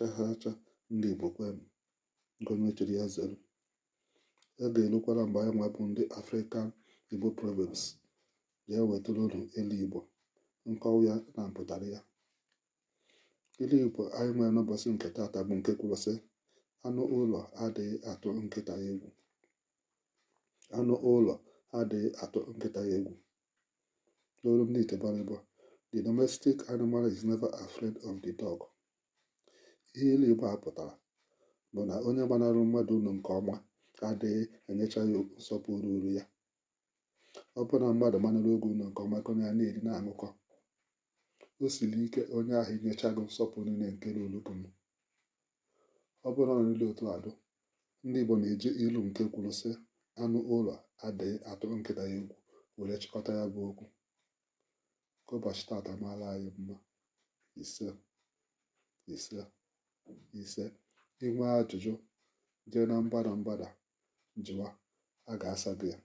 chachacha ndị Igbo kwem nke onye chiri ya zere. A ga-erukwara mgbe anyị nwa bụ ndị African Igbo Proverbs jee wetara unu ilu Igbo, nkọwa ya na mpụtara ya. Ilu Igbo anyị nwere n'ụbọchị nke taata bụ nke kwuru sị, anụ ụlọ adịghị atụ nkịta ya egwu. Anụ ụlọ adịghị atụ nkịta ya egwu. N'olu ndị Itebalịbọ, the domestic animal is never afraid of the dog. Ihe ilu Igbo a pụtara bụ na onye gbanarị mmadụ unu nke ọma adịghị enyecha ya nsọpụrụ uru ya. Ọ bụ na mmadụ manụrụ oge unu nke ọma ka onye ya na-eri na-aṅụkọ, o siri ike onye ahụ inyecha gị nsọpụrụ niile nke ruru gị. Ọ bụrụ na niile otu adụ, ndị Igbo na-eji ilu nke kwuru sị anụ ụlọ adịghị atụ nkịta ya egwu were chịkọta ya bụ okwu. Ka ụbọchị taata mara anyị mma. Ise ise ise. Inwe ajụjụ jee na mgbada jụwa, a ga-asa gị ya.